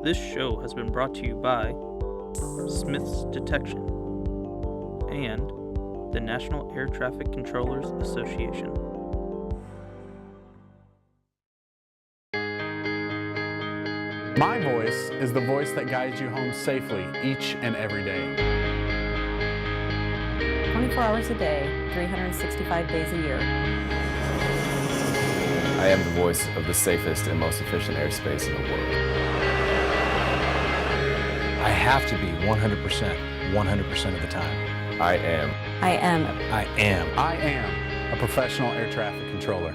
This show has been brought to you by Smith's Detection and the National Air Traffic Controllers Association. My voice is the voice that guides you home safely each and every day. 24 hours a day, 365 days a year. I am the voice of the safest and most efficient airspace in the world. I have to be 100% of the time. I am. I am. I am. I am a professional air traffic controller.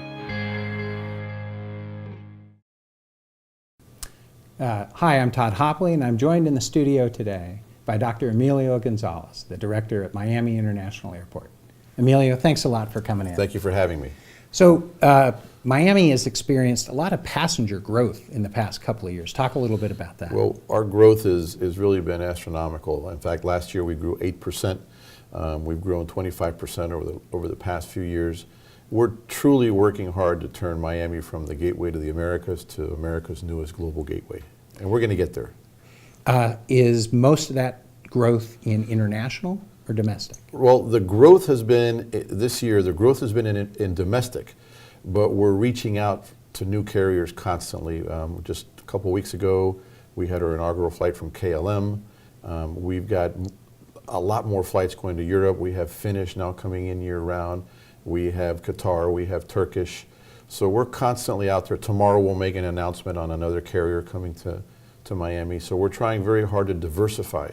Hi, I'm Todd Hauptli, and I'm joined in the studio today by Dr. Emilio González, the director at Miami International Airport. Emilio, thanks a lot for coming in. Thank you for having me. So, Miami has experienced a lot of passenger growth in the past couple of years. Talk a little bit about that. Well, our growth has really been astronomical. In fact, last year we grew 8%. We've grown 25% over the past few years. We're truly working hard to turn Miami from the gateway to the Americas to America's newest global gateway. And we're going to get there. Is most of that growth in international or domestic? Well, the growth has been, this year, the growth has been in domestic, but we're reaching out to new carriers constantly. Just a couple of weeks ago, we had our inaugural flight from KLM. We've got a lot more flights going to Europe. We have Finnish now coming in year-round. We have Qatar, we have Turkish. So we're constantly out there. Tomorrow we'll make an announcement on another carrier coming to Miami. So we're trying very hard to diversify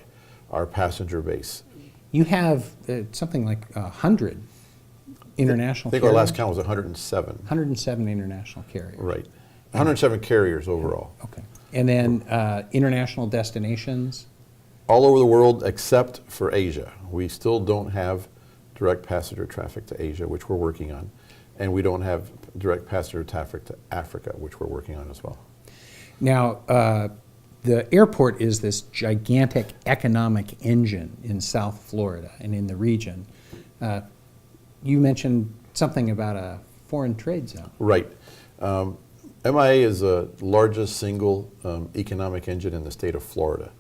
our passenger base. You have something like 100 international carriers? I think our last count was 107. 107 international carriers. Right. 107 carriers overall. Okay. And then international destinations? All over the world except for Asia. We still don't have direct passenger traffic to Asia, which we're working on. And we don't have direct passenger traffic to Africa, which we're working on as well. Now, the airport is this gigantic economic engine in South Florida and in the region. You mentioned something about a foreign trade zone. Right. MIA is the largest single economic engine in the state of Florida.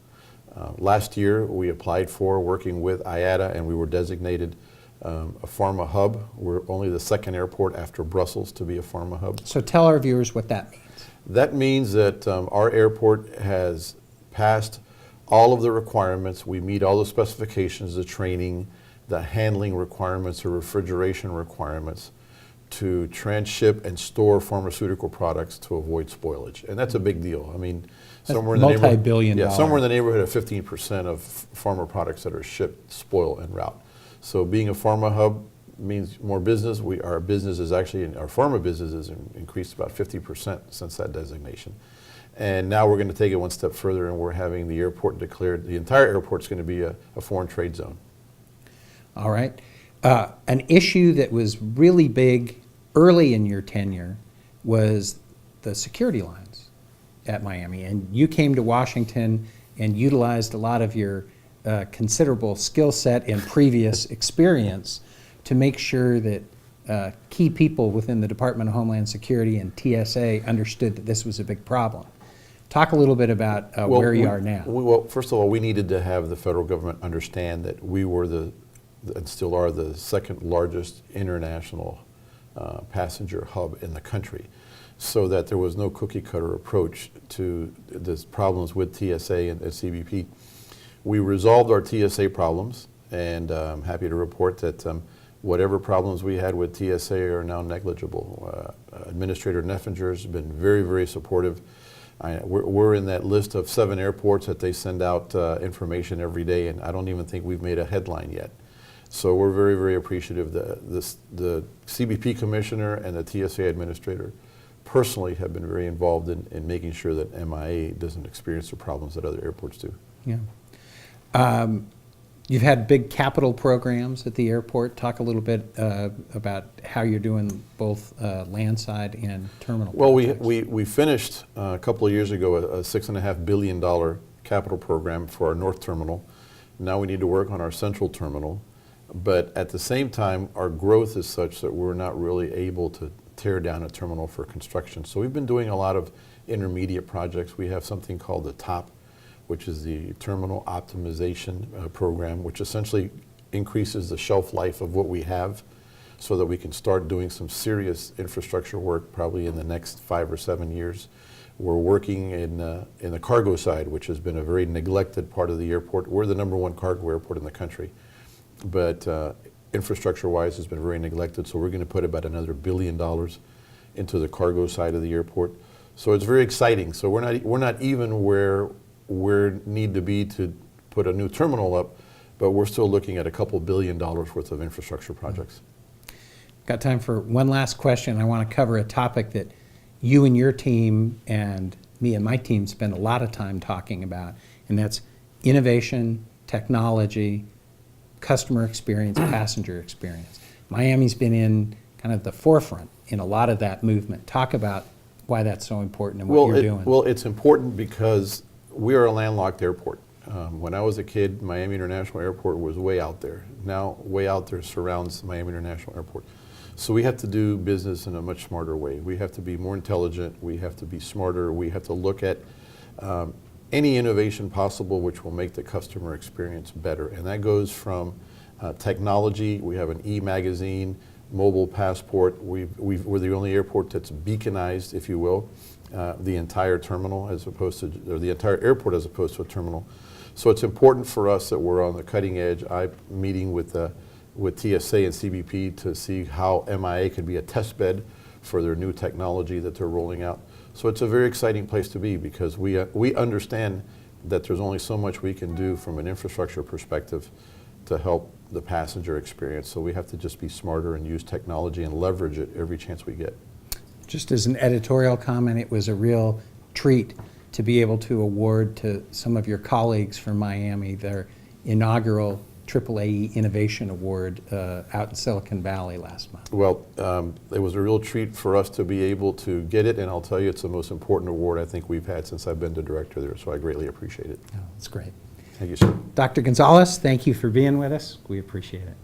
Last year, we applied for working with IATA, and we were designated a pharma hub. We're only the second airport after Brussels to be a pharma hub. So tell our viewers what that means. That means that our airport has passed all of the requirements. We meet all the specifications, the training, the handling requirements, the refrigeration requirements to transship and store pharmaceutical products to avoid spoilage. And that's a big deal. I mean, somewhere in the multi-billion dollar. somewhere in the neighborhood of 15% of pharma products that are shipped spoil en route. So being a pharma hub means more business. Our business is actually, our pharma business has increased about 50% since that designation. And now we're going to take it one step further, and we're having the airport declared, the entire airport's going to be a foreign trade zone. All right. An issue that was really big early in your tenure was the security lines at Miami. And you came to Washington and utilized a lot of your considerable skill set and previous experience to make sure that key people within the Department of Homeland Security and TSA understood that this was a big problem. Talk a little bit about where you are now. Well, first of all, we needed to have the federal government understand that we were and still are the second largest international passenger hub in the country, so that there was no cookie cutter approach to the problems with TSA and CBP. We resolved our TSA problems, and I'm happy to report that whatever problems we had with TSA are now negligible. Administrator Neffinger has been very, very supportive. We're in that list of 7 airports that they send out information every day, and I don't even think we've made a headline yet. So we're very, very appreciative. The CBP commissioner and the TSA administrator personally have been very involved in making sure that MIA doesn't experience the problems that other airports do. Yeah. You've had big capital programs at the airport. Talk a little bit about how you're doing both landside and terminal projects. Well, we finished a couple of years ago a $6.5 billion capital program for our north terminal. Now we need to work on our central terminal. But at the same time, our growth is such that we're not really able to tear down a terminal for construction. So we've been doing a lot of intermediate projects. We have something called the TOP, which is the Terminal Optimization Program, which essentially increases the shelf life of what we have so that we can start doing some serious infrastructure work probably in the next 5 or 7 years. We're working in the cargo side, which has been a very neglected part of the airport. We're the #1 cargo airport in the country, but infrastructure-wise has been very neglected, so we're going to put about another $1 billion into the cargo side of the airport. So it's very exciting. So we're not even where we need to be to put a new terminal up, but we're still looking at a couple $1 billion worth of infrastructure projects. Got time for one last question. I want to cover a topic that you and your team and me and my team spend a lot of time talking about, and that's innovation, technology, customer experience, passenger experience. Miami's been in kind of the forefront in a lot of that movement. Talk about why that's so important and what you're doing. Well, it's important because we are a landlocked airport. When I was a kid, Miami International Airport was way out there. Now, way out there surrounds Miami International Airport. So we have to do business in a much smarter way. We have to be more intelligent. We have to be smarter. We have to look at any innovation possible which will make the customer experience better. And that goes from technology. We have an e-magazine, mobile passport. We're the only airport that's beaconized, if you will, the entire terminal as opposed to, or the entire airport as opposed to a terminal. So it's important for us that we're on the cutting edge. I'm meeting with TSA and CBP to see how MIA could be a test bed for their new technology that they're rolling out. So it's a very exciting place to be because we understand that there's only so much we can do from an infrastructure perspective to help the passenger experience. So we have to just be smarter and use technology and leverage it every chance we get. Just as an editorial comment, it was a real treat to be able to award to some of your colleagues from Miami their inaugural AAAE Innovation Award out in Silicon Valley last month. Well, it was a real treat for us to be able to get it, and I'll tell you, it's the most important award I think we've had since I've been the director there, so I greatly appreciate it. Oh, that's great. Thank you, sir. Dr. González, thank you for being with us. We appreciate it.